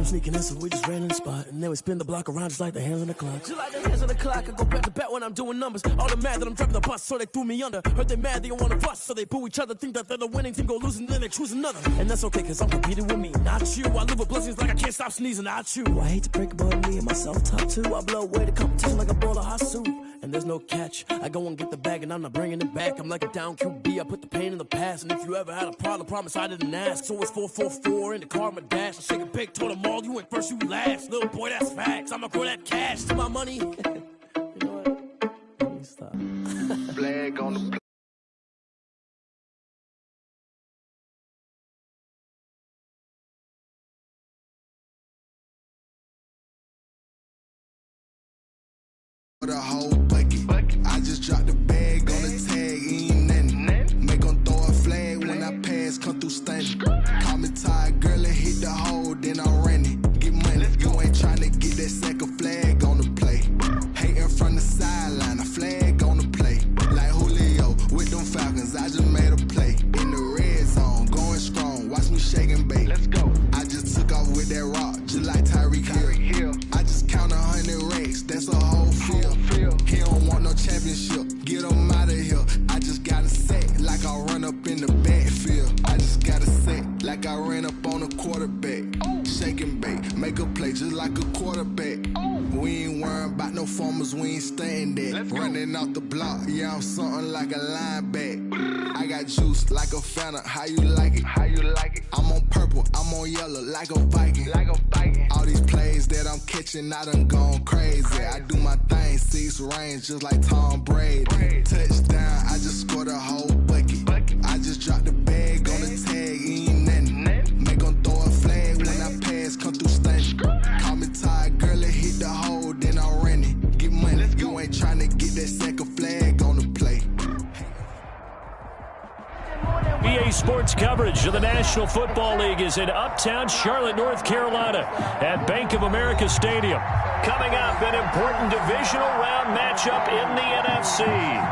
sneaking in, so we just ran in the spot. And then we spin the block around just like the hands on the clock. Just like the hands on the clock, I go back to back when I'm doing numbers. All the mad that I'm driving the bus, so they threw me under. Heard they mad, they don't want to bust, so they boo each other. Think that they're the winning team, go losing, then they choose another. And that's okay, cause I'm competing with me, not you. I live with blessings like I can't stop sneezing, not you. I hate to break about me and myself top two. I blow away the competition like a bowl of hot soup. And there's no catch, I go and get the bag and I'm not bringing it back. I'm like a down QB, I put the pain in the past. And if you ever had a problem, promise I didn't ask. So it's 4-4-4 in the car, my dash. I shake a big, told them all, you went first, you last. Little boy, that's facts, I'ma grow that cash to my money. You know what? Let me stop. Flag on the the whole bucket. I just dropped the bag on the tag, ain't nothing. Make 'em throw a flag when I pass, come through stunning. Call me tired, girl, and hit the hole, then I'm running. Get money, you ain't tryna get that second flag on the play. Hating from the sideline, a flag on the play. Like Julio with them Falcons, I just made a play. In the red zone, going strong, watch me shake and bake. Let's go. I just took off with that rock, just like Tyreek Hill. I just count 100 racks, that's a whole field. He don't want no championship, get him out of here. I just got a set, like I run up in the backfield. I just got a set, like I ran up on a quarterback. Shake and bake, make a play just like a quarterback. We ain't worrying about no formers, we ain't staying there. Running out the block, yeah, I'm something like a linebacker. I got juice like a Fanta, how you like it? How you like it? I'm on purple, I'm on yellow, like a Viking. Like a Viking. All these plays that I'm catching, I done gone crazy. I do my thing, 6 range, just like Tom Brady. Touchdown, I just scored a whole bucket. I just dropped the bag on the tag, ain't nothing. Make 'em throw a flag when I pass, come through stunning. Call me tired, girl, and hit the hole, then I'm running. Get money, you ain't tryna get that second flag on the play. EA Sports coverage of the National Football League is in uptown Charlotte, North Carolina at Bank of America Stadium. Coming up, an important divisional round matchup in the NFC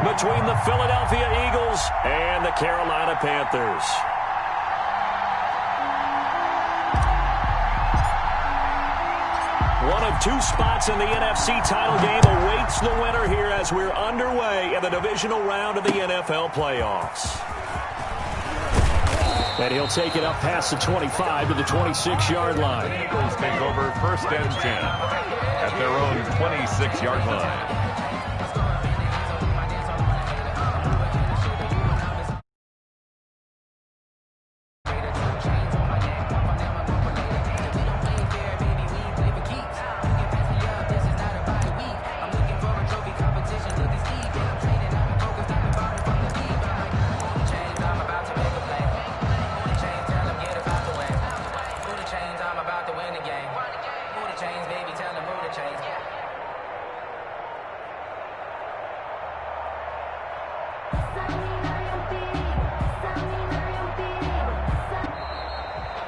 between the Philadelphia Eagles and the Carolina Panthers. One of 2 spots in the NFC title game awaits the winner here as we're underway in the divisional round of the NFL playoffs. And he'll take it up past the 25 to the 26-yard line. The Eagles take over first and 10 at their own 26-yard line.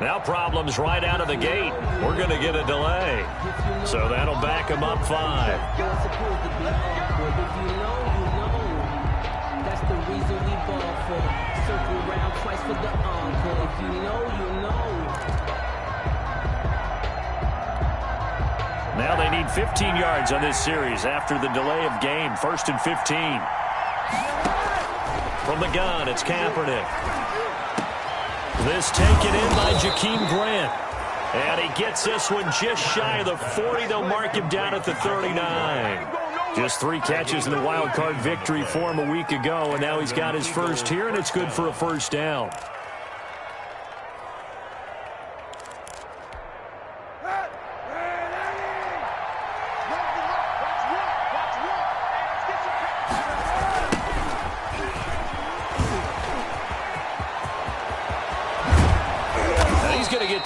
Now problems right out of the gate. We're going to get a delay. So that'll back him up 5. That's the reason we ball for. Circle round twice for the encore. If you know, you know. Now they need 15 yards on this series after the delay of game. 1st and 15. From the gun, it's Kaepernick. This taken in by Jakeem Grant. And he gets this one just shy of the 40. They'll mark him down at the 39. Just 3 catches in the wild card victory for him a week ago, and now he's got his first here, and it's good for a first down.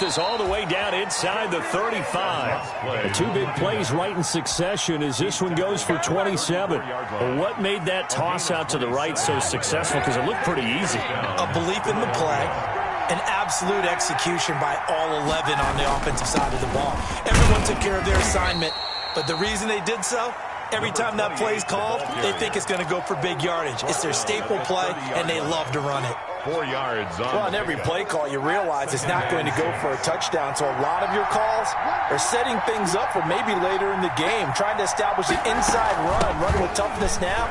This all the way down inside the 35. The 2 big plays right in succession as this one goes for 27. Well, what made that toss out to the right so successful? Because it looked pretty easy. A belief in the play, an absolute execution by all 11 on the offensive side of the ball. Everyone took care of their assignment, but the reason they did so, every time that play is called, they think it's going to go for big yardage. It's their staple play, and they love to run it. 4 yards on. Well, on every play call, you realize it's not going to go for a touchdown. So a lot of your calls are setting things up for maybe later in the game, trying to establish an inside run with toughness now,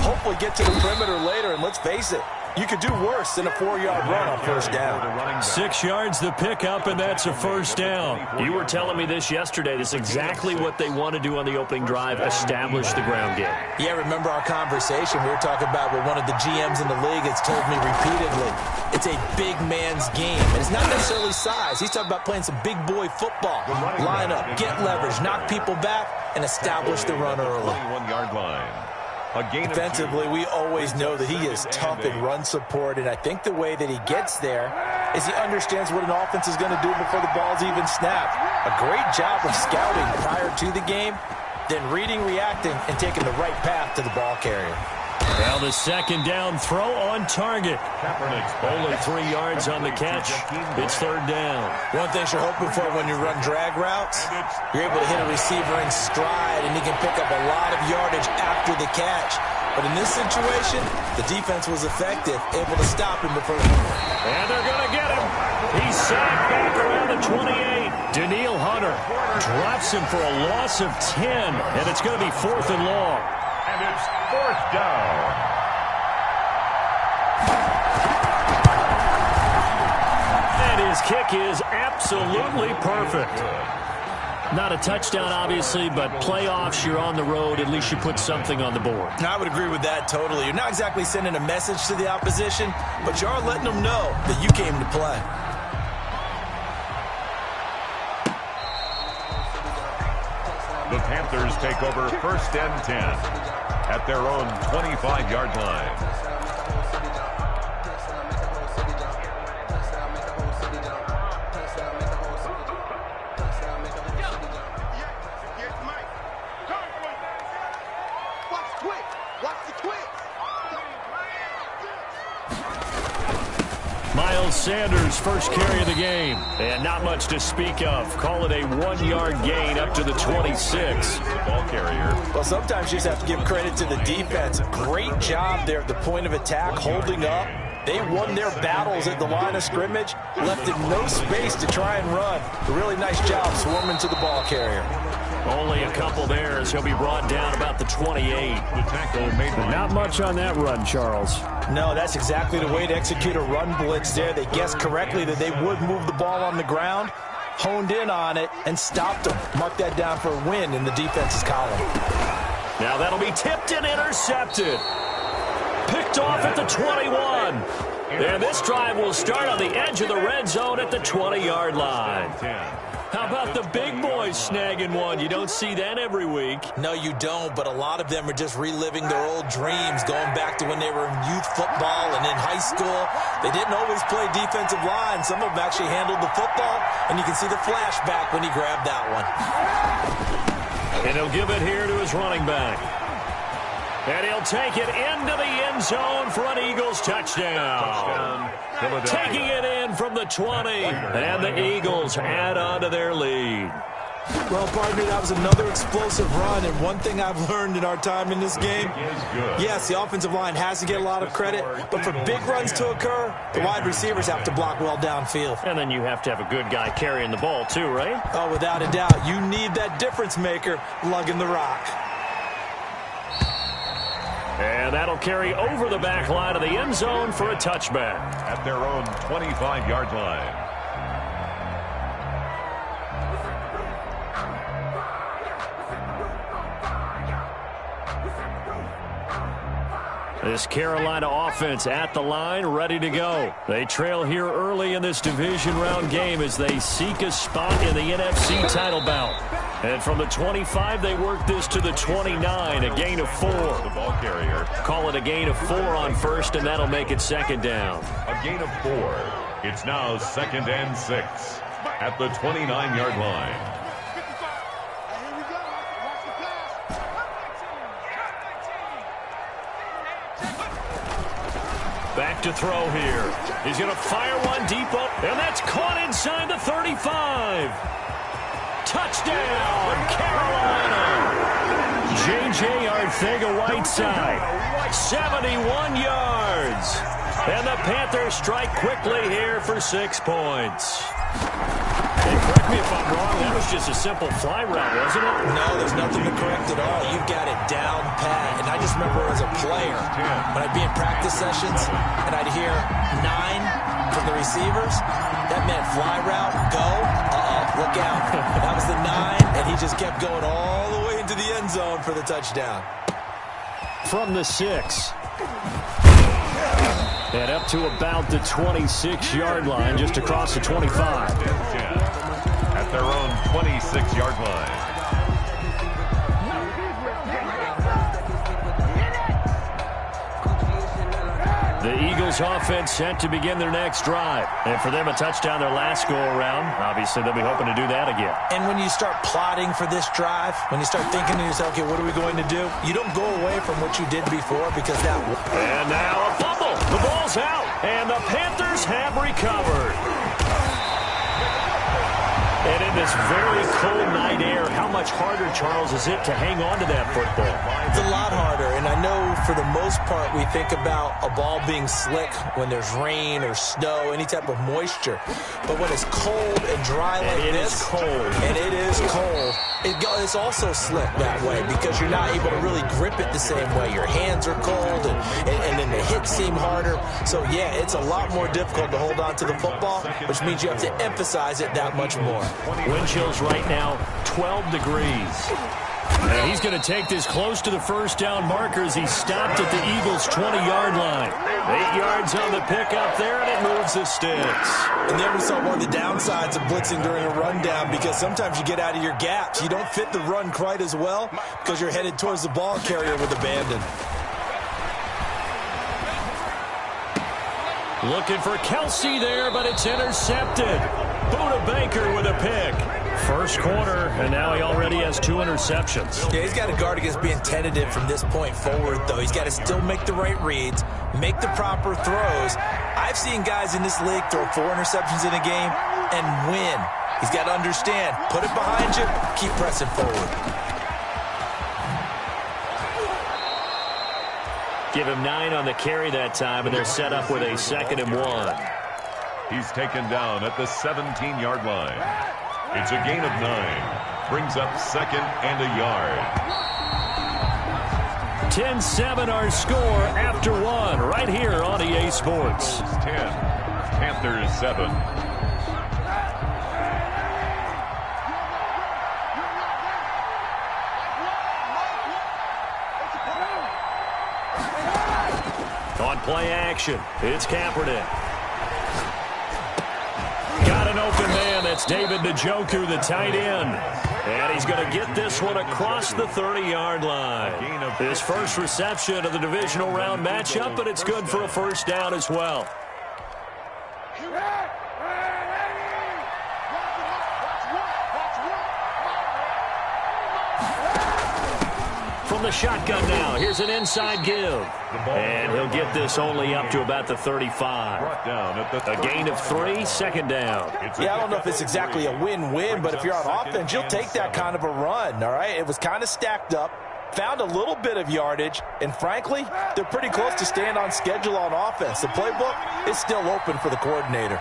hopefully get to the perimeter later. And let's face it, you could do worse than a 4-yard run on first down. 6 yards the pickup, and that's a first down. You were telling me this yesterday. This is exactly what they want to do on the opening drive, establish the ground game. Yeah, remember our conversation? We were talking about what one of the GMs in the league has told me repeatedly. It's a big man's game, and it's not necessarily size. He's talking about playing some big boy football. Line up, get leverage, knock people back, and establish the run early. 21-yard line. Defensively, we always know that he is tough in run support, and I think the way that he gets there is he understands what an offense is going to do before the ball's even snapped. A great job of scouting prior to the game, then reading, reacting, and taking the right path to the ball carrier. Well, the second down throw on target. Only 3 yards on the catch. It's third down. One thing you're hoping for when you run drag routes, you're able to hit a receiver in stride, and he can pick up a lot of yardage after the catch. But in this situation, the defense was effective, able to stop him before. And they're going to get him. He's sacked back around the 28. Danielle Hunter drops him for a loss of 10, and it's going to be 4th and long. And it's 4th down. And his kick is absolutely perfect. Not a touchdown, obviously, but playoffs, you're on the road. At least you put something on the board. I would agree with that totally. You're not exactly sending a message to the opposition, but you are letting them know that you came to play. The Panthers take over 1st and 10 at their own 25-yard line. Miles Sanders, first carry of the game. And not much to speak of. Call it a 1-yard gain up to the 26. Ball carrier. Well, sometimes you just have to give credit to the defense. Great job there at the point of attack, holding up. They won their battles at the line of scrimmage, left him no space to try and run. A really nice job swarming to the ball carrier. Only a couple there as he'll be brought down about the 28. The tackle made Not much on that run, Charles. No, that's exactly the way to execute a run blitz there. They guessed correctly that they would move the ball on the ground, honed in on it, and stopped them. Mark that down for a win in the defense's column. Now that'll be tipped and intercepted. Picked off at the 21. And this drive will start on the edge of the red zone at the 20-yard line. How about the big boys snagging one? You don't see that every week. No, you don't, but a lot of them are just reliving their old dreams, going back to when they were in youth football and in high school. They didn't always play defensive line. Some of them actually handled the football, and you can see the flashback when he grabbed that one. And he'll give it here to his running back. And he'll take it into the end zone for an Eagles touchdown. Taking it in from the 20. And the Eagles add on to their lead. Well, partner, that was another explosive run, and one thing I've learned in our time in this game, yes, the offensive line has to get a lot of credit, but for big runs to occur, the wide receivers have to block well downfield. And then you have to have a good guy carrying the ball too, right? Oh, without a doubt. You need that difference maker lugging the rock. And that'll carry over the back line of the end zone for a touchback. At their own 25-yard line. This Carolina offense at the line, ready to go. They trail here early in this division round game as they seek a spot in the NFC title bout. And from the 25, they work this to the 29, a gain of 4. The ball carrier. Call it a gain of 4 on first, and that'll make it second down. A gain of 4. It's now 2nd and 6 at the 29-yard line. Back to throw here. He's going to fire one deep up, and that's caught inside the 35. Touchdown, Carolina. J.J. Arcega-Whiteside, 71 yards. And the Panthers strike quickly here for 6 points. Hey, correct me if I'm wrong, that was just a simple fly route, wasn't it? No, there's nothing to correct at all. You've got it down pat. And I just remember as a player, when I'd be in practice sessions and I'd hear 9 from the receivers, that meant fly route, go, look out. That was the 9, and he just kept going all the way into the end zone for the touchdown. From the 6. And up to about the 26-yard line, just across the 25. At their own 26-yard line. The Eagles offense set to begin their next drive. And for them, a touchdown their last go-around. Obviously, they'll be hoping to do that again. And when you start plotting for this drive, when you start thinking to yourself, okay, what are we going to do? You don't go away from what you did before because that... And now a fumble. The ball's out. And the Panthers have recovered. And in this very cold night air, how much harder, Charles, is it to hang on to that football? It's a lot harder, and I know for the most part we think about a ball being slick when there's rain or snow, any type of moisture. But when it's cold and dry like this, and it is cold, it's also slick that way because you're not able to really grip it the same way. Your hands are cold, and then the hits seem harder. So, yeah, it's a lot more difficult to hold on to the football, which means you have to emphasize it that much more. Wind chills right now, 12 degrees. And he's going to take this close to the first down marker as he stopped at the Eagles' 20-yard line. 8 yards on the pickup there, and it moves the sticks. And there we saw one of the downsides of blitzing during a rundown because sometimes you get out of your gaps. You don't fit the run quite as well because you're headed towards the ball carrier with abandon. Looking for Kelsey there, but it's intercepted. Buda Baker with a pick. First quarter, and now he already has 2 interceptions. Yeah, he's got to guard against being tentative from this point forward, though. He's got to still make the right reads, make the proper throws. I've seen guys in this league throw 4 interceptions in a game and win. He's got to understand, put it behind you, keep pressing forward. Give him 9 on the carry that time, and they're set up with a 2nd and 1. He's taken down at the 17-yard line. It's a gain of 9. Brings up 2nd and a yard. 10-7 our score after 1 right here on EA Sports. 10, Panthers 7. On play action, it's Kaepernick. Got an open man. That's David Njoku, the tight end. And he's going to get this one across the 30-yard line. His first reception of the divisional round matchup, but it's good for a first down as well. From the shotgun now, here's an inside give. And he'll get this only up to about the 35. A gain of 3, 2nd down. Yeah, I don't know if it's exactly a win-win, but if you're on offense, you'll take that kind of a run, all right? It was kind of stacked up, found a little bit of yardage, and frankly, they're pretty close to staying on schedule on offense. The playbook is still open for the coordinator.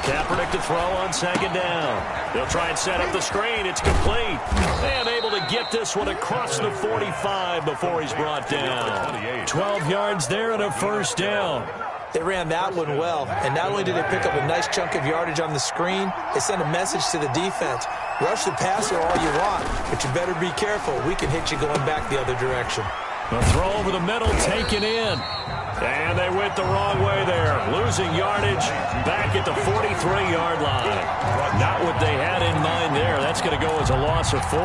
Kaepernick to throw on 2nd down. They'll try and set up the screen. It's complete. And able to get this one across the 45 before he's brought down. 12 yards there and a first down. They ran that one well, and not only did they pick up a nice chunk of yardage on the screen, they sent a message to the defense. Rush the passer all you want, but you better be careful. We can hit you going back the other direction. The throw over the middle taken in. And they went the wrong way there. Losing yardage back at the 43-yard line. Not what they had in mind there. That's going to go as a loss of 4.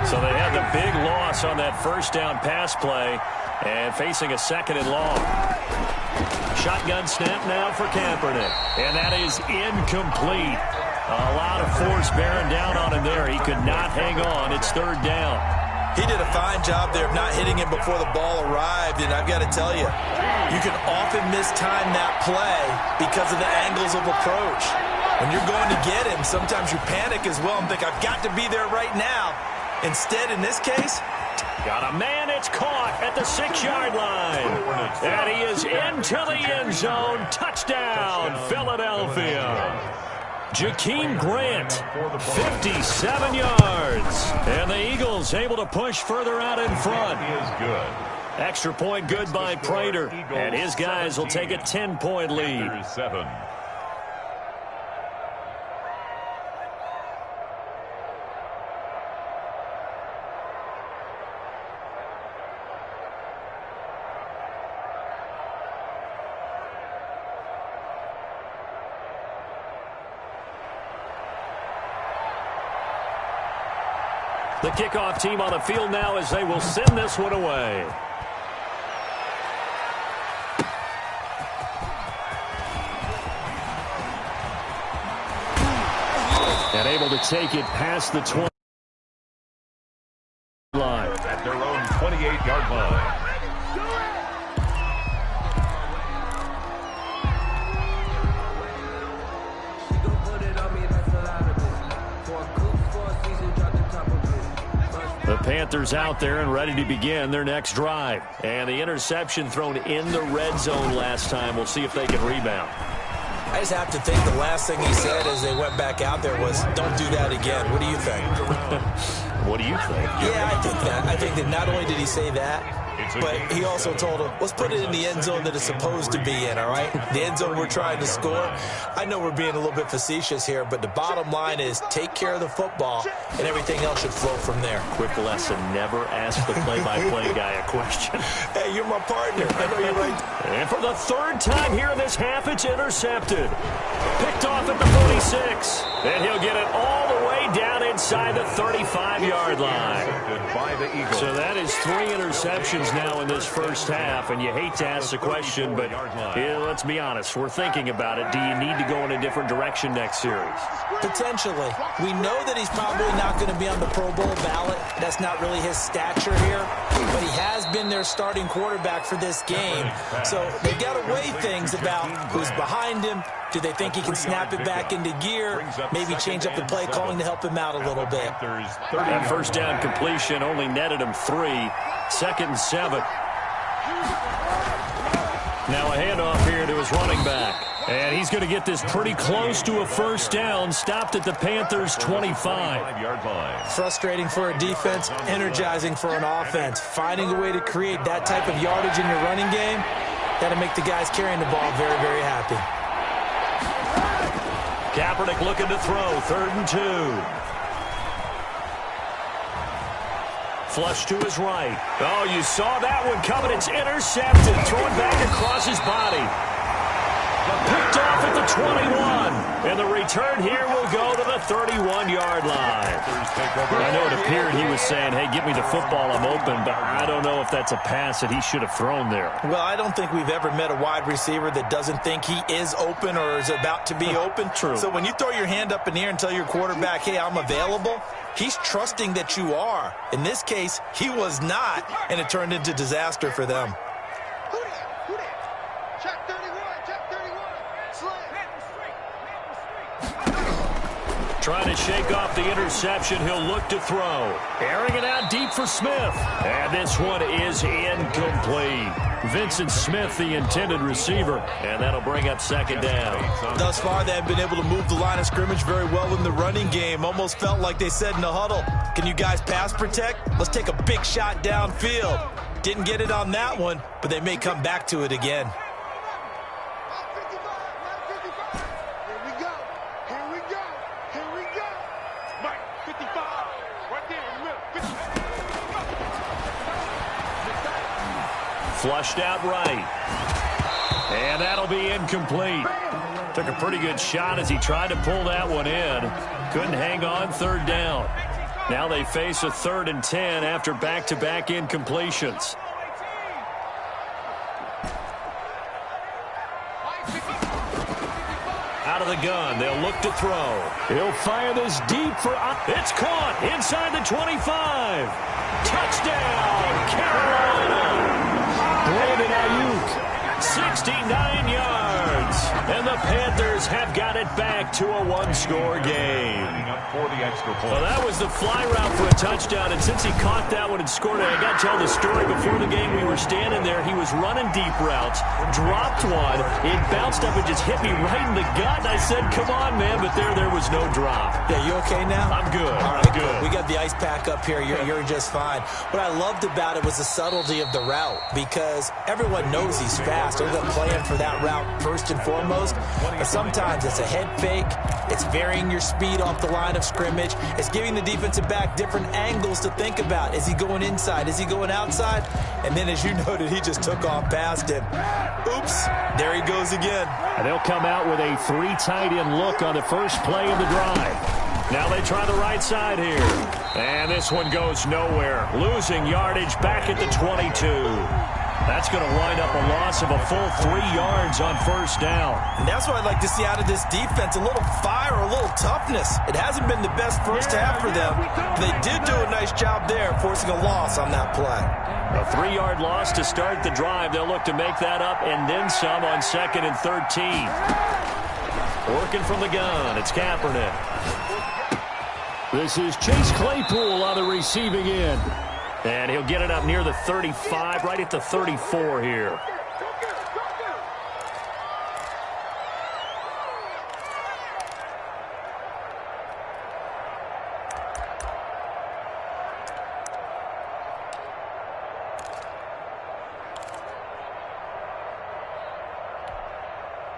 So they had the big loss on that first down pass play and facing a 2nd and long. Shotgun snap now for Kaepernick. And that is incomplete. A lot of force bearing down on him there. He could not hang on. It's 3rd down. He did a fine job there of not hitting it before the ball arrived, and I've got to tell you, you can often mistime that play because of the angles of approach. When you're going to get him, sometimes you panic as well and think, I've got to be there right now. Instead, in this case, Got a man, it's caught at the 6-yard line. And he is into the end zone. Touchdown, Philadelphia. Jakeem Grant, 57 yards. And the Eagles able to push further out in front. Is good. Extra point good by Prater. And his guys will take a 10-point lead. 7. The kickoff team on the field now as they will send this one away. And able to take it past the 20 line. At their own 28-yard line. The Panthers out there and ready to begin their next drive. And the interception thrown in the red zone last time. We'll see if they can rebound. I just have to think the last thing he said as they went back out there was, don't do that again. What do you think? What do you think? Yeah, I think that. I think that not only did he say that, but he also told him, let's put it in the end zone that it's supposed to be in, all right? The end zone we're trying to score. I know we're being a little bit facetious here, but the bottom line is take care of the football, and everything else should flow from there. Quick lesson, never ask the play-by-play guy a question. Hey, you're my partner. I know you're right. And for the third time here in this half, it's intercepted. Picked off at the 46. And he'll get it all the way down inside the 35-yard line. By the Eagles. So that is 3 interceptions now in this first half, and you hate to ask the question, but let's be honest. We're thinking about it. Do you need to go in a different direction next series? Potentially. We know that he's probably not going to be on the Pro Bowl ballot. That's not really his stature here, but he has been their starting quarterback for this game. So they've got to weigh things about who's behind him. Do they think he can snap it back into gear? Maybe change up the play calling to help him out a little bit. That first down completion only netted him 3. 2nd and 7. Now a handoff here to his running back. And he's going to get this pretty close to a first down. Stopped at the Panthers' 25-yard line. Frustrating for a defense, energizing for an offense. Finding a way to create that type of yardage in your running game, that'll make the guys carrying the ball very, very happy. Kaepernick looking to throw. 3rd and 2. Flush to his right. Oh, you saw that one coming. It's intercepted. Thrown back across his body. Picked off at the 21. And the return here will go to the 31-yard line. I know it appeared he was saying, hey, give me the football, I'm open, but I don't know if that's a pass that he should have thrown there. Well, I don't think we've ever met a wide receiver that doesn't think he is open or is about to be open. True. So when you throw your hand up in the air and tell your quarterback, hey, I'm available, he's trusting that you are. In this case, he was not, and it turned into disaster for them. Trying to shake off the interception. He'll look to throw. Airing it out deep for Smith. And this one is incomplete. Vincent Smith, the intended receiver. And that'll bring up 2nd down. Thus far, they have been able to move the line of scrimmage very well in the running game. Almost felt like they said in the huddle, can you guys pass protect? Let's take a big shot downfield. Didn't get it on that one, but they may come back to it again. Flushed out right. And that'll be incomplete. Took a pretty good shot as he tried to pull that one in. Couldn't hang on. 3rd down. Now they face a 3rd and 10 after back-to-back incompletions. Out of the gun. They'll look to throw. He'll fire this deep for... It's caught inside the 25. Touchdown, Carolina. Brandon Ayuk, 69 yards. And the Panthers have got it back to a 1-score game. for the extra point. Well, that was the fly route for a touchdown, and since he caught that one and scored it, I got to tell the story. Before the game, we were standing there. He was running deep routes, dropped one. It bounced up and just hit me right in the gut, and I said, come on, man, but there was no drop. Yeah, you okay now? I'm good. All right, I'm good. We got the ice pack up here. You're just fine. What I loved about it was the subtlety of the route, because everyone knows he's fast. They're playing for that route first and foremost, but sometimes it's a head fake. It's varying your speed off the line of scrimmage. It's giving the defensive back different angles to think about. Is he going inside? Is he going outside? And then, as you noted, he just took off past him. Oops, there he goes again. And they'll come out with a 3 tight end look on the first play of the drive. Now they try the right side here. And this one goes nowhere. Losing yardage back at the 22. That's going to wind up a loss of a full 3 yards on first down. And that's what I'd like to see out of this defense, a little fire, a little toughness. It hasn't been the best first half for them. They did do a nice job there, forcing a loss on that play. A 3-yard loss to start the drive. They'll look to make that up and then some on 2nd and 13. Working from the gun, it's Kaepernick. This is Chase Claypool on the receiving end. And he'll get it up near the 35, right at the 34 here.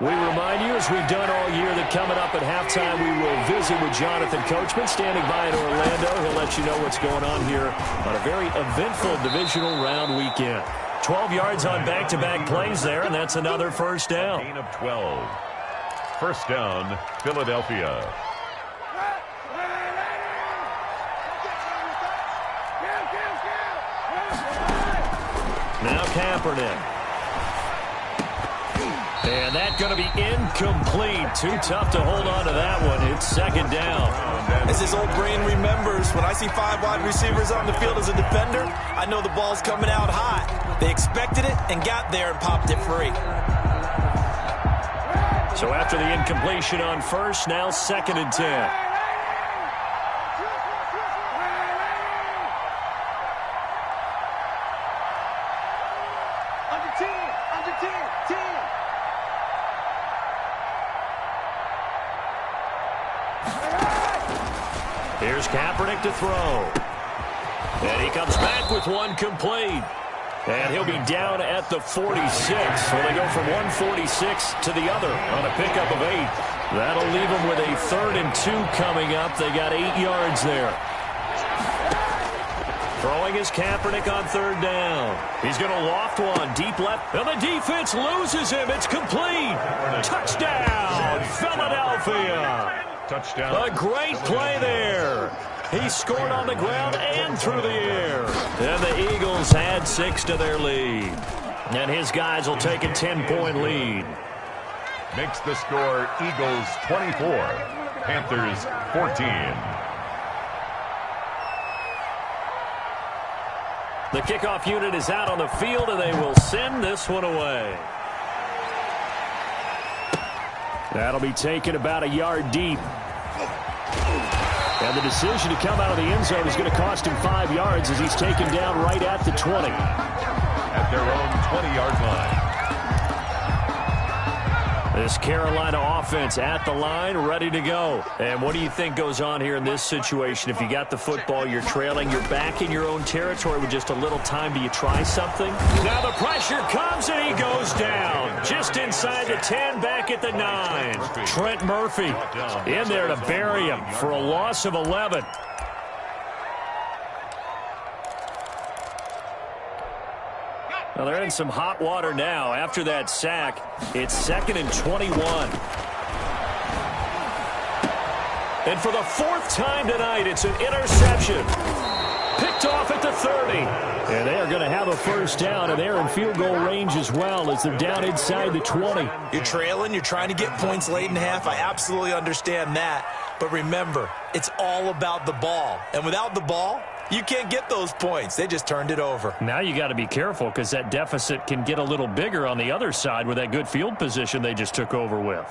We remind you, as we've done all year, that coming up at halftime, we will visit with Jonathan Coachman, standing by in Orlando. He'll let you know what's going on here on a very eventful divisional round weekend. 12 yards on back-to-back plays there, and that's another first down. Gain of 12. First down, Philadelphia. Now Kaepernick. And that's going to be incomplete. Too tough to hold on to that one. It's second down. As his old brain remembers, when I see 5 wide receivers on the field as a defender, I know the ball's coming out hot. They expected it and got there and popped it free. So after the incompletion on first, now 2nd and 10. Here's Kaepernick to throw. And he comes back with one complete. And he'll be down at the 46. So they go from 146 to the other on a pickup of 8. That'll leave them with a 3rd and 2 coming up. They got 8 yards there. Throwing is Kaepernick on 3rd down. He's going to loft one deep left. And the defense loses him. It's complete. Touchdown, Philadelphia. Touchdown. A great play there. He scored on the ground and through the air. And the Eagles had 6 to their lead. And his guys will take a 10-point lead. Makes the score Eagles 24, Panthers 14. The kickoff unit is out on the field, and they will send this one away. That'll be taken about a yard deep. And the decision to come out of the end zone is going to cost him 5 yards as he's taken down right at the 20. At their own 20-yard line. This Carolina offense at the line, ready to go. And what do you think goes on here in this situation? If you got the football, you're trailing, you're back in your own territory with just a little time. Do you try something? Now the pressure comes and he goes down. Just inside the 10, back at the 9. Trent Murphy in there to bury him for a loss of 11. Well, they're in some hot water now. After that sack, it's 2nd and 21. And for the 4th time tonight, it's an interception. Picked off at the 30. And they are going to have a first down, and they're in field goal range as well as they're down inside the 20. You're trailing. You're trying to get points late in half. I absolutely understand that. But remember, it's all about the ball. And without the ball, you can't get those points. They just turned it over. Now you got to be careful because that deficit can get a little bigger on the other side with that good field position they just took over with.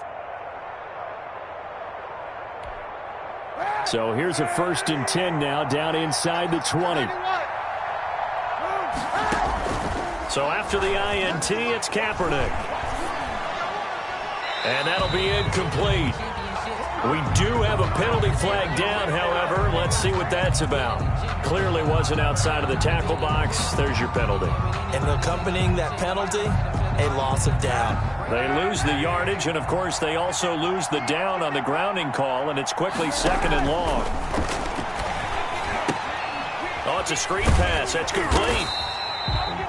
So here's a 1st and 10 now, down inside the 20. So after the INT, it's Kaepernick. And that'll be incomplete. We do have a penalty flag down, however. Let's see what that's about. Clearly wasn't outside of the tackle box. There's your penalty. And accompanying that penalty, a loss of down. They lose the yardage, and, of course, they also lose the down on the grounding call, and it's quickly 2nd and long. Oh, it's a screen pass. That's complete.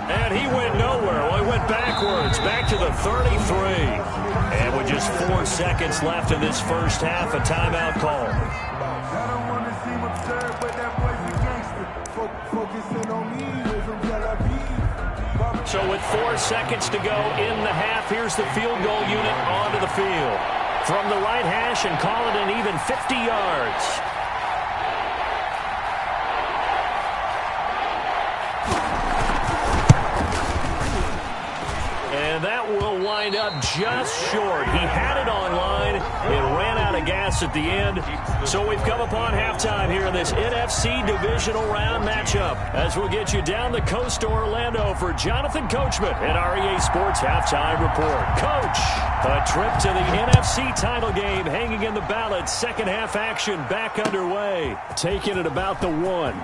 And he went nowhere. Well, he went backwards, back to the 33. And with just 4 seconds left in this first half, a timeout call. So with 4 seconds to go in the half, here's the field goal unit onto the field. From the right hash, and call it an even 50 yards. And that will wind up just short. He had it on line. It ran out of gas at the end. So we've come upon halftime here in this NFC Divisional Round matchup, as we'll get you down the coast to Orlando for Jonathan Coachman at REA Sports Halftime Report. Coach, a trip to the NFC title game hanging in the balance. Second half action back underway. Taking it about the 1.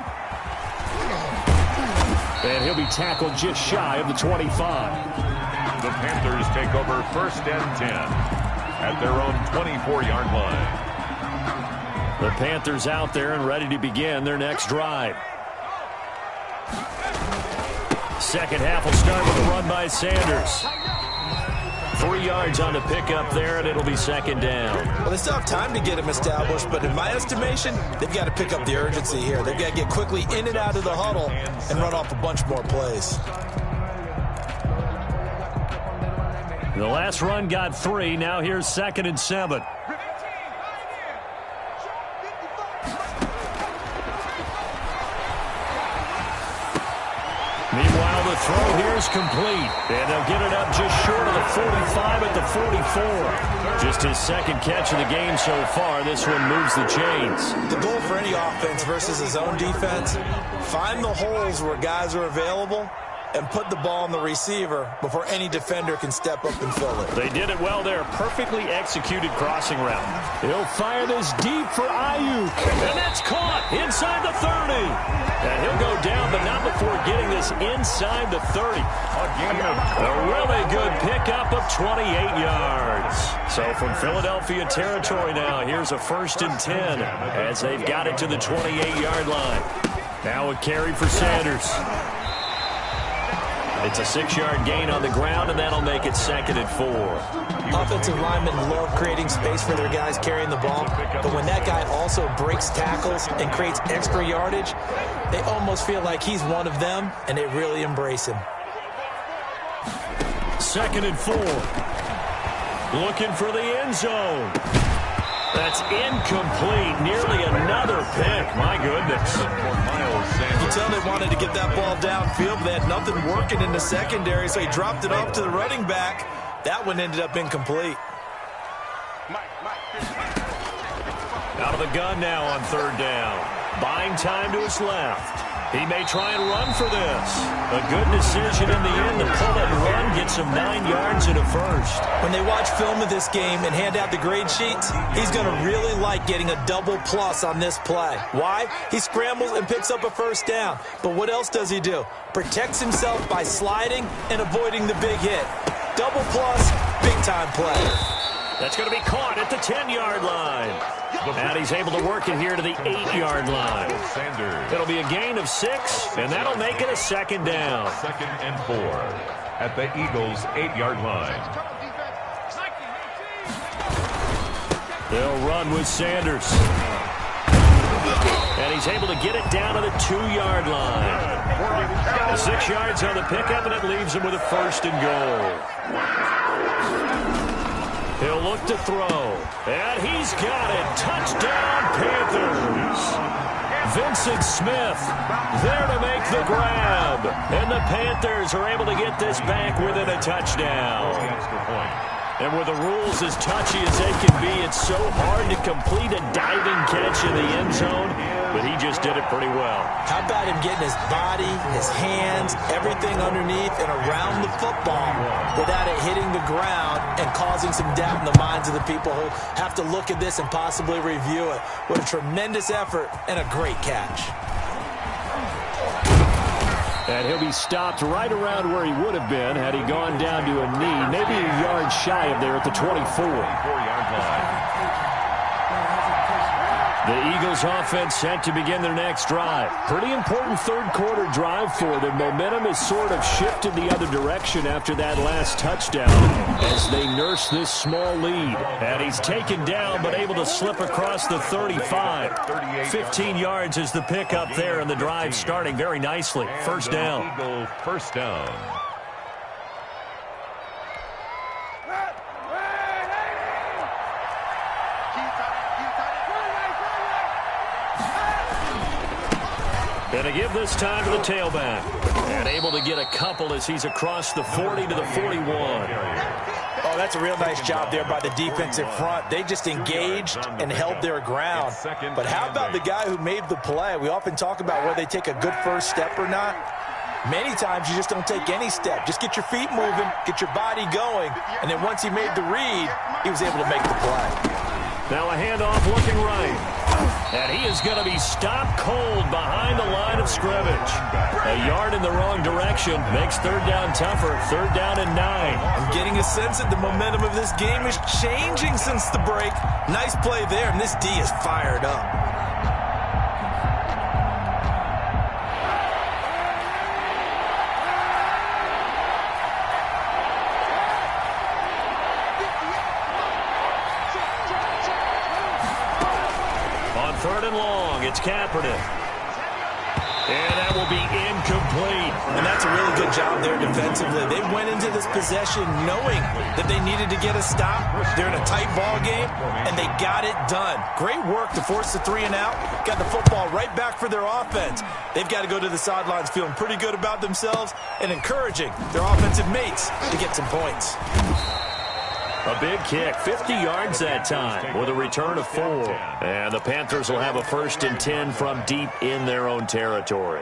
And he'll be tackled just shy of the 25. The Panthers take over 1st and 10 at their own 24-yard line. The Panthers out there and ready to begin their next drive. Second half will start with a run by Sanders. 3 yards on the pickup there, and it'll be 2nd down. Well, they still have time to get him established, but in my estimation, they've got to pick up the urgency here. They've got to get quickly in and out of the huddle and run off a bunch more plays. The last run got 3. Now here's 2nd and 7. Meanwhile, the throw here is complete. And they'll get it up just short of the 45 at the 44. Just his 2nd catch of the game so far. This one moves the chains. The goal for any offense versus his own defense, find the holes where guys are available and put the ball on the receiver before any defender can step up and fill it. They did it well there. Perfectly executed crossing route. He'll fire this deep for Ayuk. And that's caught inside the 30. And he'll go down, but not before getting this inside the 30. A really good pickup of 28 yards. So from Philadelphia territory now, here's a 1st and 10 as they've got it to the 28-yard line. Now a carry for Sanders. It's a 6-yard gain on the ground, and that'll make it 2nd and 4. Offensive linemen love creating space for their guys carrying the ball, but when that guy also breaks tackles and creates extra yardage, they almost feel like he's one of them, and they really embrace him. 2nd and 4. Looking for the end zone. That's incomplete. Nearly another pick. My goodness. You can tell they wanted to get that ball downfield, but they had nothing working in the secondary, so he dropped it off to the running back. That one ended up incomplete. Out of the gun now on 3rd down. Buying time to his left. He may try and run for this. A good decision in the end to pull it and run, gets him 9 yards and a 1st. When they watch film of this game and hand out the grade sheets, he's going to really like getting a double plus on this play. Why? He scrambles and picks up a 1st down. But what else does he do? Protects himself by sliding and avoiding the big hit. Double plus, big-time play. That's going to be caught at the 10-yard line. And he's able to work it here to the 8-yard line. It'll be a gain of 6, and that'll make it a 2nd down. 2nd and 4 at the Eagles' 8-yard line. They'll run with Sanders. And he's able to get it down to the 2-yard line. 6 yards on the pickup, and it leaves him with a 1st and goal. He'll look to throw. And he's got it. Touchdown, Panthers. Vincent Smith there to make the grab. And the Panthers are able to get this back within a touchdown. And with the rules as touchy as they can be, it's so hard to complete a diving catch in the end zone, but he just did it pretty well. How about him getting his body, his hands, everything underneath and around the football without it hitting the ground and causing some doubt in the minds of the people who have to look at this and possibly review it. What a tremendous effort and a great catch. And he'll be stopped right around where he would have been had he gone down to a knee, maybe a yard shy of there at the 24-yard line. The Eagles offense set to begin their next drive. Pretty important third-quarter drive for them. Momentum has sort of shifted the other direction after that last touchdown as they nurse this small lead. And he's taken down but able to slip across the 35. 15 yards is the pickup there, and the drive starting very nicely. First down. Eagle first down. And to give this time to the tailback. And able to get a couple as he's across the 40 to the 41. Oh, that's a real nice job there by the defensive front. They just engaged and held their ground. But how about the guy who made the play? We often talk about whether they take a good first step or not. Many times you just don't take any step. Just get your feet moving, get your body going, and then once he made the read, he was able to make the play. Now a handoff looking right. And he is going to be stopped cold behind the line of scrimmage. A yard in the wrong direction makes third down tougher. Third down and 9. I'm getting a sense that the momentum of this game is changing since the break. Nice play there, and this D is fired up. Third and long, it's Kaepernick. And that will be incomplete. And that's a really good job there defensively. They went into this possession knowing that they needed to get a stop. They're in a tight ball game, and they got it done. Great work to force the 3 and out. Got the football right back for their offense. They've got to go to the sidelines feeling pretty good about themselves and encouraging their offensive mates to get some points. A big kick, 50 yards that time with a return of 4. And the Panthers will have a 1st and 10 from deep in their own territory.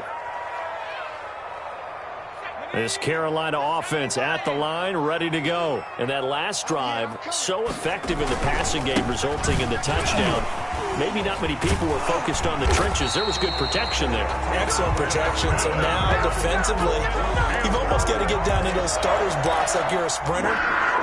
This Carolina offense at the line, ready to go. And that last drive, so effective in the passing game, resulting in the touchdown. Maybe not many people were focused on the trenches. There was good protection there. Excellent protection. So now, defensively, you've almost got to get down into those starters blocks like you're a sprinter.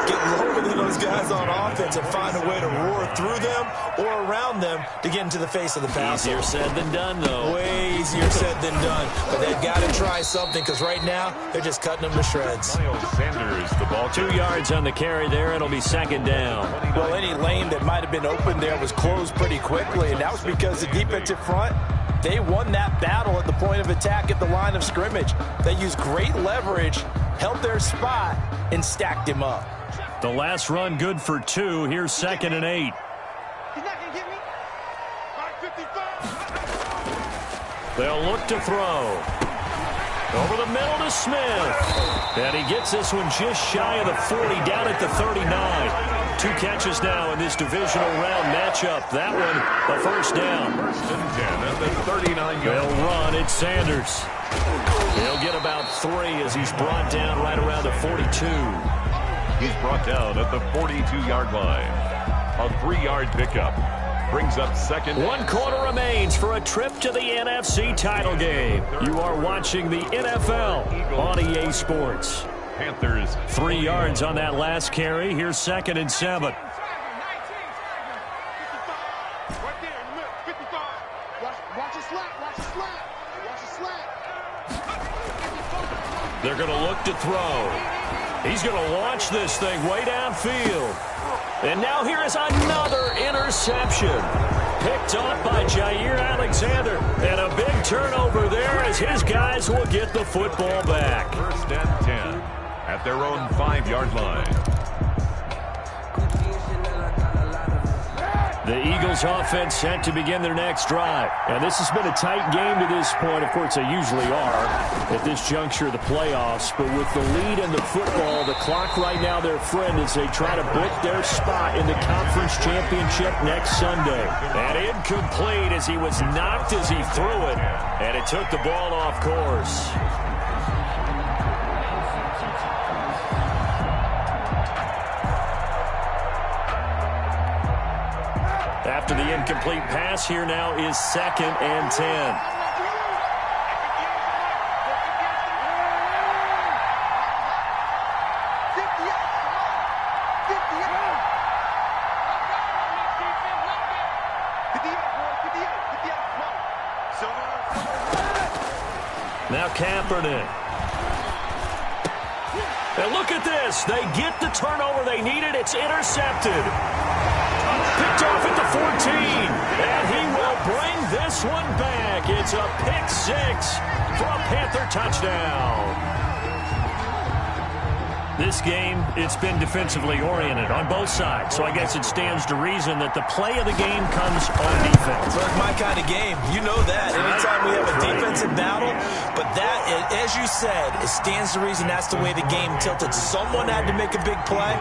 Get lower than those guys on offense and find a way to roar through them or around them to get into the face of the pass. Easier said than done, though. Way easier said than done. But they've got to try something because right now they're just cutting them to shreds. Miles Sanders, the ball. 2 yards on the carry there. It'll be second down. Well, any lane that might have been open there was closed pretty quickly, and that was because the defensive front, they won that battle at the point of attack at the line of scrimmage. They used great leverage, held their spot, and stacked him up. The last run good for 2. Here's 2nd and 8. He's not going to get me. 555. They'll look to throw. Over the middle to Smith. And he gets this one just shy of the 40, down at the 39. 2 catches now in this divisional round matchup. That one, a first down. 1st and 10 at the 39-yard. They'll run. It's Sanders. He'll get about 3 as he's brought down right around the 42. He's brought down at the 42-yard line. A 3-yard pickup brings up 2nd. 1 quarter remains for a trip to the NFC title game. You are watching the NFL on EA Sports. Panthers 3 yards on that last carry. Here's 2nd and 7. Right there in the middle. 55. Watch it slap. Watch it slap. Watch it slap. They're going to look to throw. He's going to launch this thing way downfield. And now here is another interception. Picked off by Jair Alexander. And a big turnover there as his guys will get the football back. 1st and 10 at their own 5-yard line. The Eagles offense set to begin their next drive. And this has been a tight game to this point. Of course, they usually are at this juncture of the playoffs. But with the lead in the football, the clock right now their friend as they try to book their spot in the conference championship next Sunday. And incomplete as he was knocked as he threw it. And it took the ball off course. After the incomplete pass, here now is 2nd and 10. Now Kaepernick. And look at this. They get the turnover they needed. It's intercepted. Picked off at the 14, and he will bring this one back. It's a pick 6 for a Panther touchdown. This game, it's been defensively oriented on both sides, so I guess it stands to reason that the play of the game comes on defense. It's like my kind of game. You know that. Anytime we have a defensive battle, but that, as you said, it stands to reason that's the way the game tilted. Someone had to make a big play,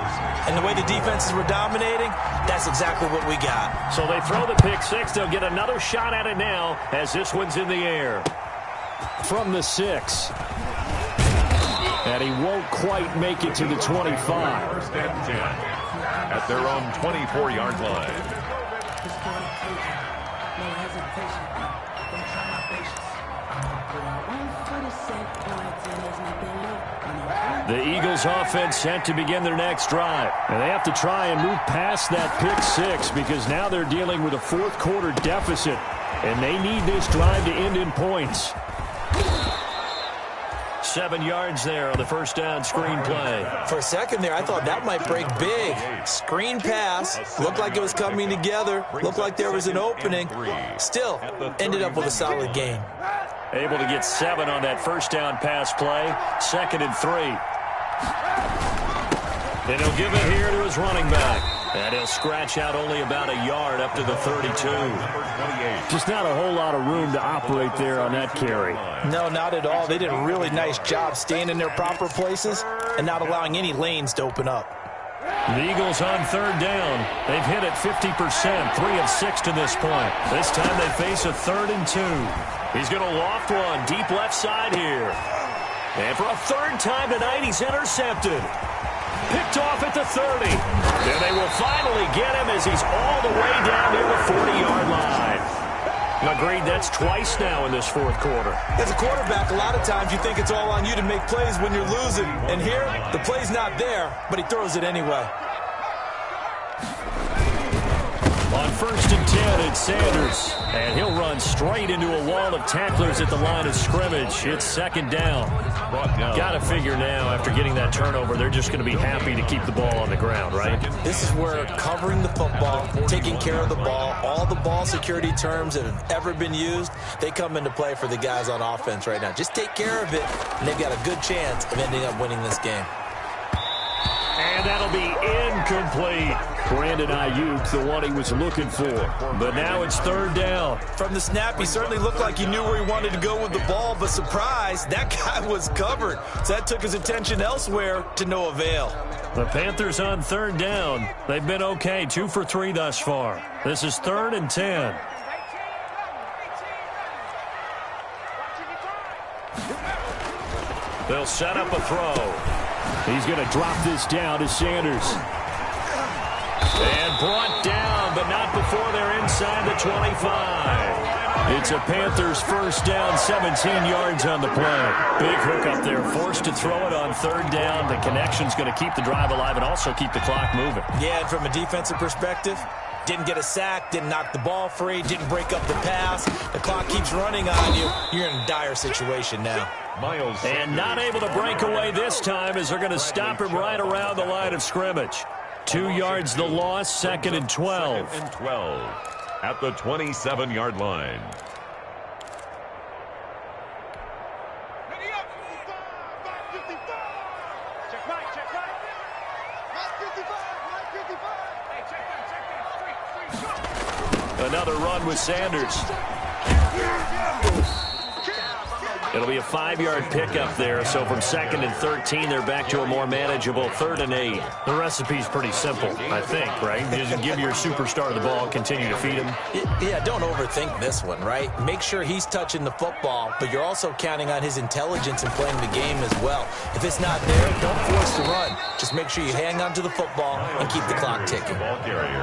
and the way the defenses were dominating, that's exactly what we got. So they throw the pick 6. They'll get another shot at it now as this one's in the air. From the 6. And he won't quite make it to the 25. 1st and 10 at their own 24-yard line. The Eagles offense set to begin their next drive. And they have to try and move past that pick 6 because now they're dealing with a 4th quarter deficit. And they need this drive to end in points. 7 yards there on the first down screen play. For a second there, I thought that might break big. Screen pass. Looked like it was coming together. Looked like there was an opening. Still, ended up with a solid gain. Able to get 7 on that first down pass play. 2nd and 3. And he'll give it here to his running back. And he'll scratch out only about a yard up to the 32. Just not a whole lot of room to operate there on that carry. No, not at all. They did a really nice job staying in their proper places and not allowing any lanes to open up. The Eagles on 3rd down. They've hit it 50%, 3 of 6 to this point. This time they face a 3rd and 2. He's going to loft one deep left side here. And for a 3rd time tonight, he's intercepted. Picked off at the 30. And they will finally get him as he's all the way down near the 40-yard line. Agreed, that's twice now in this 4th quarter. As a quarterback, a lot of times you think it's all on you to make plays when you're losing. And here, the play's not there, but he throws it anyway. On 1st and 10, it's Sanders. And he'll run straight into a wall of tacklers at the line of scrimmage. It's 2nd down. Got to figure now, after getting that turnover, they're just going to be happy to keep the ball on the ground, right? This is where covering the football, taking care of the ball, all the ball security terms that have ever been used, they come into play for the guys on offense right now. Just take care of it, and they've got a good chance of ending up winning this game. And that'll be incomplete. Brandon Ayuk, the one he was looking for. But now it's 3rd down. From the snap, he certainly looked like he knew where he wanted to go with the ball, but surprise, that guy was covered. So that took his attention elsewhere to no avail. The Panthers on 3rd down. They've been okay, 2 for 3 thus far. This is 3rd and 10. They'll set up a throw. He's going to drop this down to Sanders. And brought down, but not before they're inside the 25. It's a Panthers 1st down, 17 yards on the play. Big hook up there, forced to throw it on 3rd down. The connection's going to keep the drive alive and also keep the clock moving. Yeah, and from a defensive perspective, didn't get a sack, didn't knock the ball free, didn't break up the pass. The clock keeps running on you. You're in a dire situation now. And not able to break away this time as they're going to stop him right around the line of scrimmage. 2 yards the loss, 2nd and 12. 2nd and 12 at the 27-yard line. on with Sanders. It'll be a 5-yard pickup there, so from 2nd and 13, they're back to a more manageable 3rd and 8. The recipe's pretty simple, I think, right? Just give your superstar the ball, continue to feed him. Yeah, don't overthink this one, right? Make sure he's touching the football, but you're also counting on his intelligence in playing the game as well. If it's not there, don't force the run. Just make sure you hang on to the football and keep the clock ticking.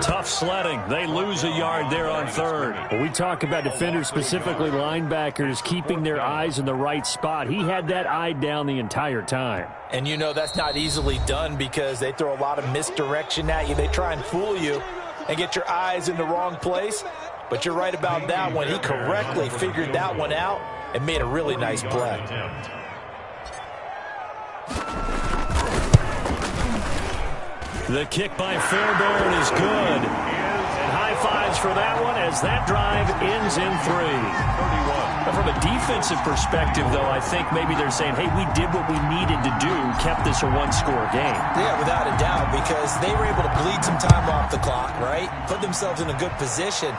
Tough sledding. They lose a yard there on 3rd. When we talk about defenders, specifically linebackers, keeping their eyes in the right spot. He had that eye down the entire time. And you know that's not easily done because they throw a lot of misdirection at you. They try and fool you and get your eyes in the wrong place. But you're right about that one. He correctly figured that one out and made a really nice play. The kick by Fairbairn is good. And high fives for that one as that drive ends in 3. From a defensive perspective, though, I think maybe they're saying, hey, we did what we needed to do, kept this a one-score game. Yeah, without a doubt, because they were able to bleed some time off the clock, right? Put themselves in a good position,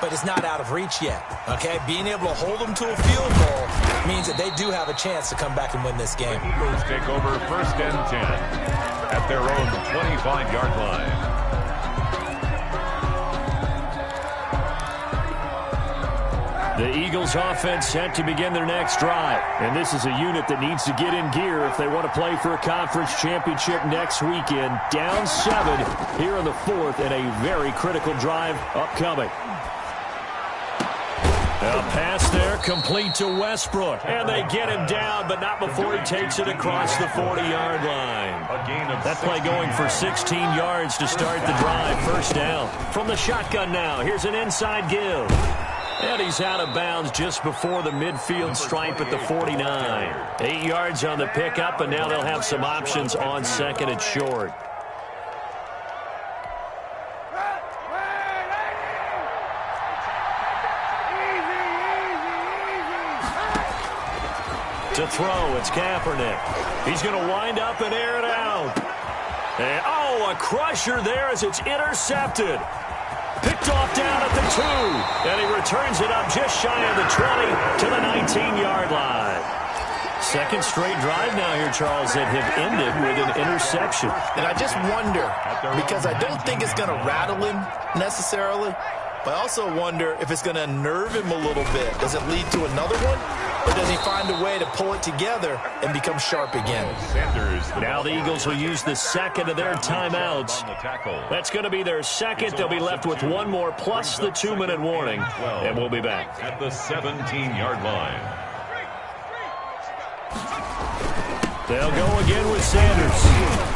but it's not out of reach yet, okay? Being able to hold them to a field goal means that they do have a chance to come back and win this game. The Eagles take over 1st and 10 at their own 25-yard line. The Eagles offense set to begin their next drive. And this is a unit that needs to get in gear if they want to play for a conference championship next weekend. Down 7 here in the 4th and a very critical drive upcoming. A pass there complete to Westbrook. And they get him down, but not before he takes it across the 40-yard line. That play going for 16 yards to start the drive. 1st down. From the shotgun now, here's an inside give. And he's out of bounds just before the midfield stripe at the 49. 8 yards on the pickup, and now they'll have some options on 2nd and short. To throw, it's Kaepernick. He's going to wind up and air it out. And, a crusher there as it's intercepted. Picked off down at the 2, and he returns it up just shy of the 20 to the 19-yard line. 2nd straight drive now here, Charles, that have ended with an interception. And I just wonder, because I don't think it's going to rattle him necessarily, but I also wonder if it's going to unnerve him a little bit. Does it lead to another one? Or does he find a way to pull it together and become sharp again? Now the Eagles will use the 2nd of their timeouts. That's going to be their 2nd. They'll be left with one more plus the 2-minute warning. And we'll be back. At the 17-yard line. They'll go again with Sanders.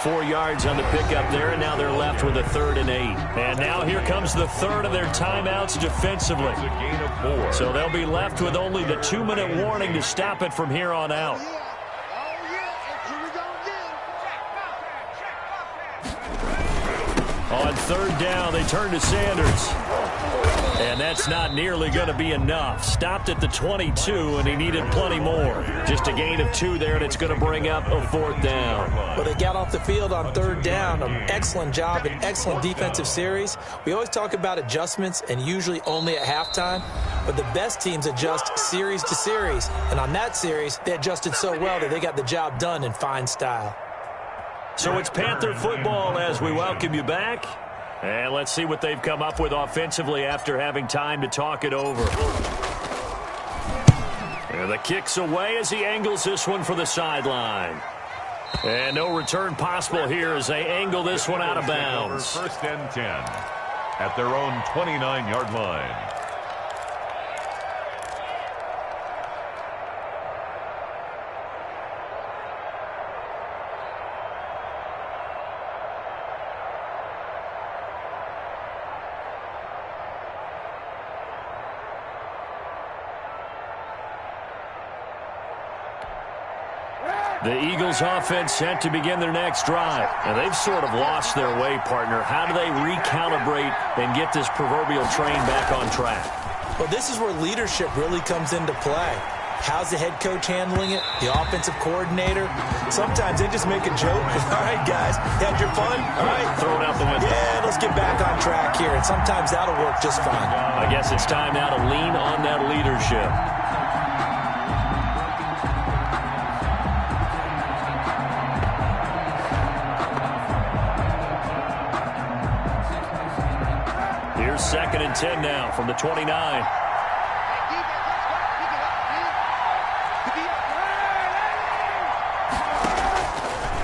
4 yards on the pickup there, and now they're left with a 3rd and 8. And now here comes the 3rd of their timeouts defensively. It's a gain of 4. So they'll be left with only the 2-minute warning to stop it from here on out. On 3rd down, they turn to Sanders. And that's not nearly going to be enough. Stopped at the 22, and he needed plenty more. Just a gain of 2 there, and it's going to bring up a 4th down. Well, they got off the field on 3rd down. An excellent job, an excellent defensive series. We always talk about adjustments, and usually only at halftime. But the best teams adjust series to series. And on that series, they adjusted so well that they got the job done in fine style. So it's Panther football as we welcome you back. And let's see what they've come up with offensively after having time to talk it over. And the kick's away as he angles this one for the sideline. And no return possible here as they angle this one out of bounds. 1st and 10 at their own 29-yard line. The Eagles offense set to begin their next drive. And they've sort of lost their way, partner. How do they recalibrate and get this proverbial train back on track? Well, this is where leadership really comes into play. How's the head coach handling it? The offensive coordinator? Sometimes they just make a joke. All right, guys, had your fun? All right. Throw it out the window. Yeah, let's get back on track here. And sometimes that'll work just fine. I guess it's time now to lean on that leadership. Here's 2nd and 10 now from the 29.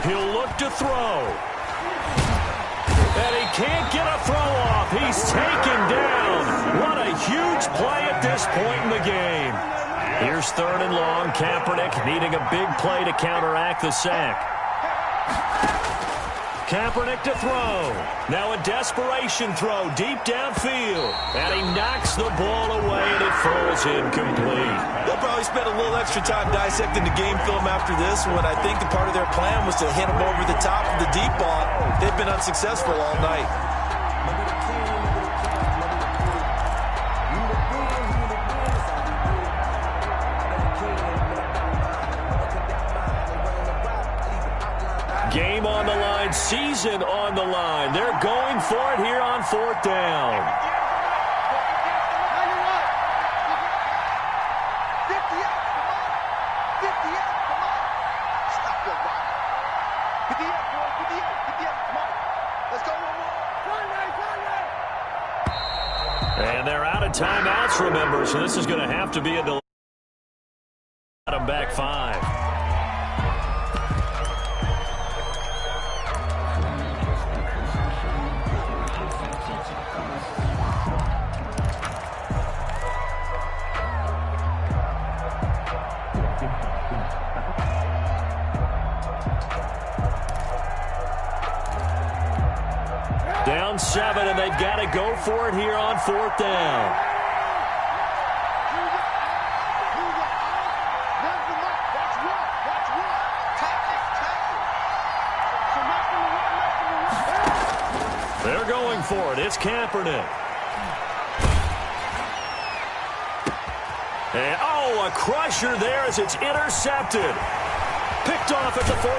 He'll look to throw. And he can't get a throw off. He's taken down. What a huge play at this point in the game. Here's 3rd and long. Kaepernick needing a big play to counteract the sack. Kaepernick to throw. Now a desperation throw deep downfield. And he knocks the ball away, and it falls incomplete. They'll probably spend a little extra time dissecting the game film after this when I think the part of their plan was to hit him over the top of the deep ball. They've been unsuccessful all night. Game on the line, season on the line. They're going for it here on 4th down. And they're out of timeouts, remember, so this is going to have to be a delay. Got him back 5. Down 7, and they've got to go for it here on 4th down. They're going for it. It's Kaepernick. And, a crusher there as it's intercepted. Picked off at the 45.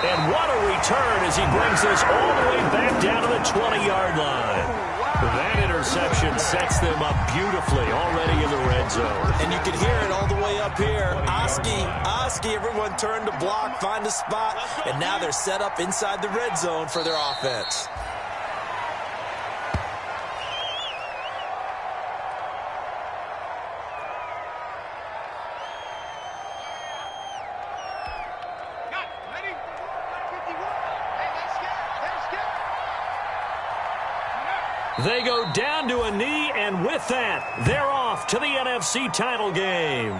And what a return as he brings this all the way back down to the 20-yard line. That interception sets them up beautifully already in the red zone. And you can hear it all the way up here. Oski, everyone turned to block, find a spot, and now they're set up inside the red zone for their offense. They go down to a knee, and with that, they're off to the NFC title game.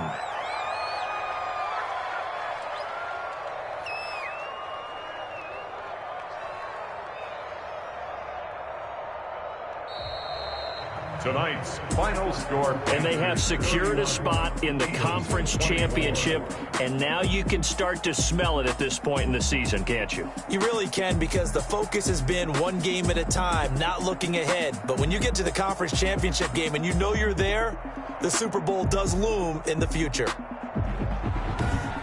Tonight's final score. And they have secured a spot in the conference championship, and now you can start to smell it at this point in the season, can't you? You really can, because the focus has been one game at a time, not looking ahead. But when you get to the conference championship game and you know you're there, the Super Bowl does loom in the future.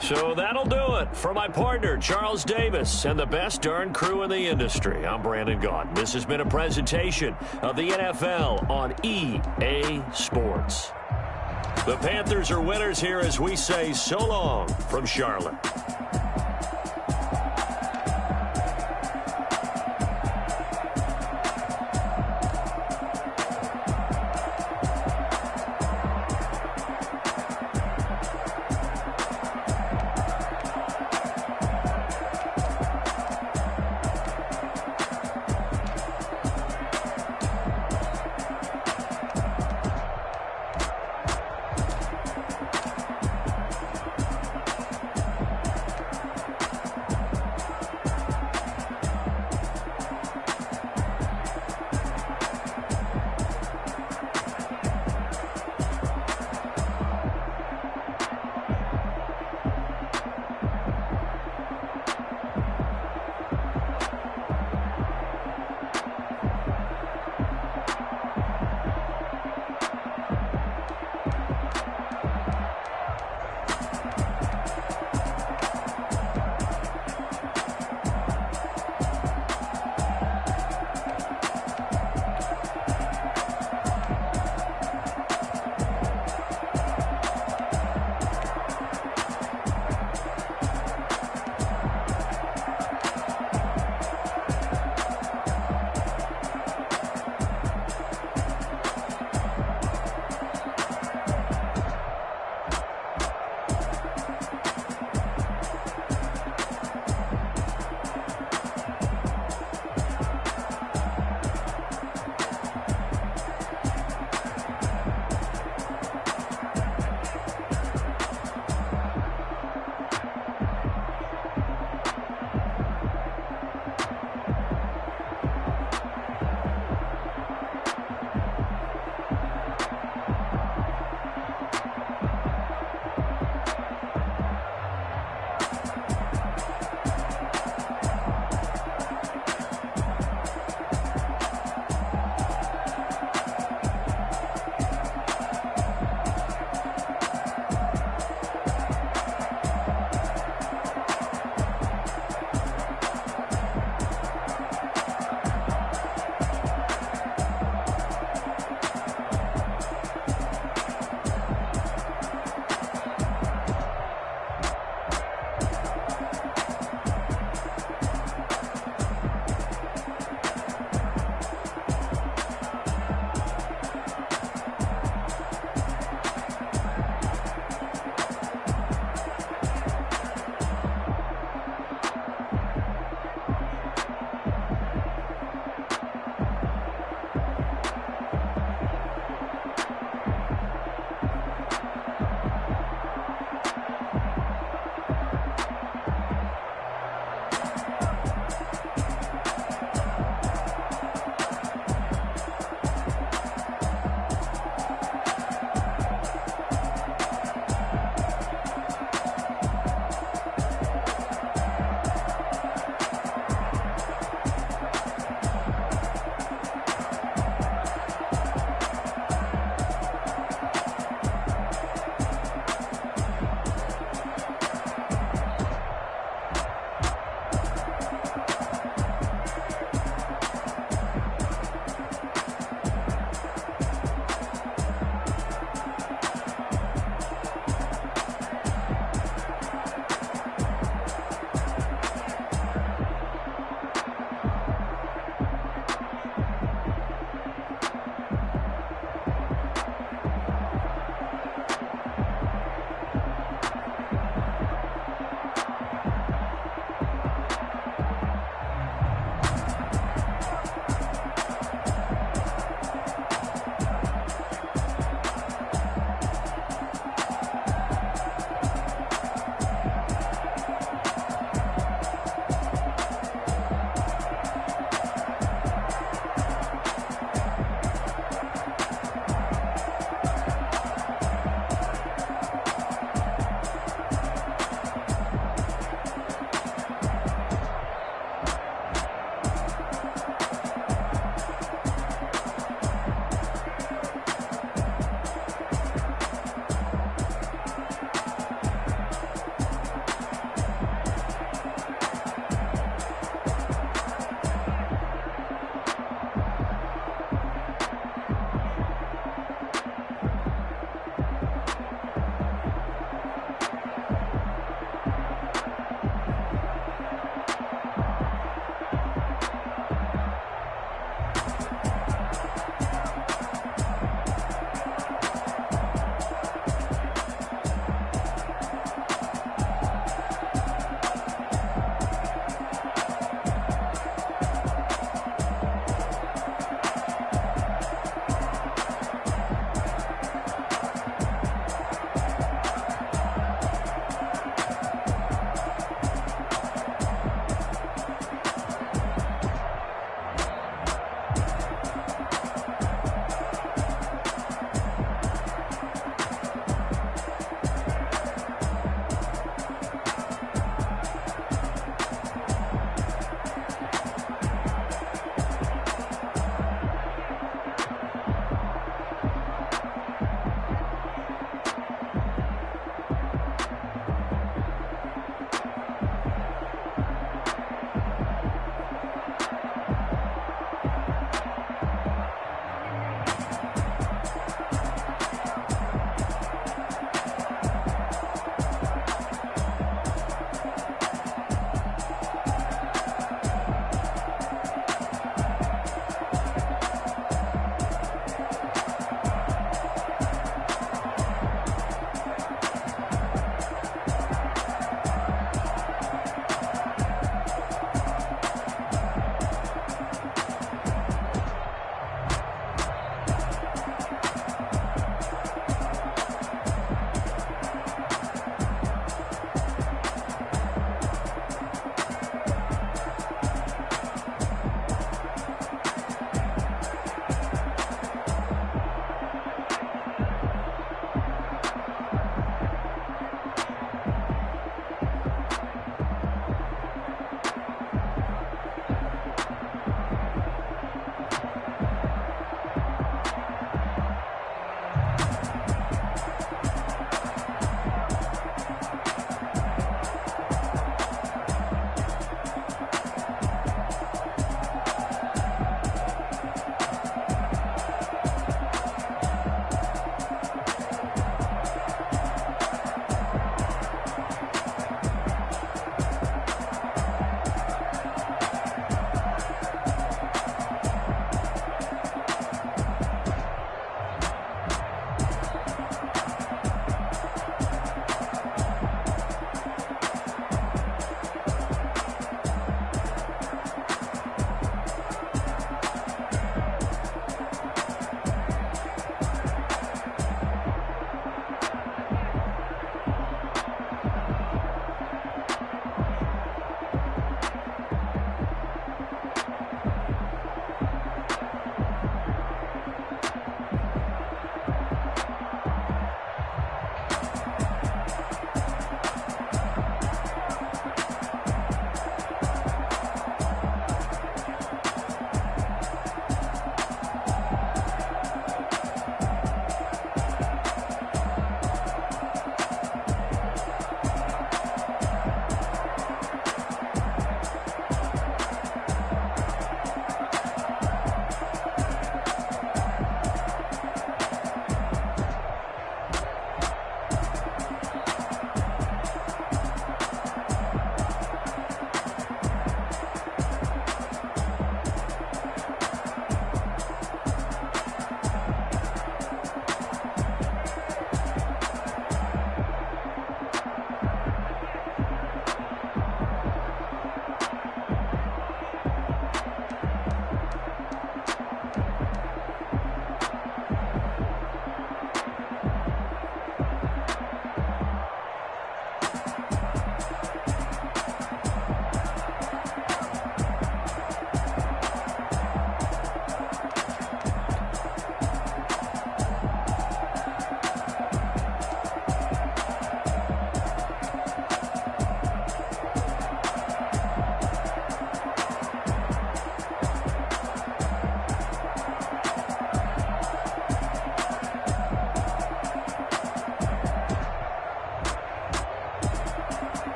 So that'll do it for my partner, Charles Davis, and the best darn crew in the industry. I'm Brandon Gaudin. This has been a presentation of the NFL on EA Sports. The Panthers are winners here as we say so long from Charlotte.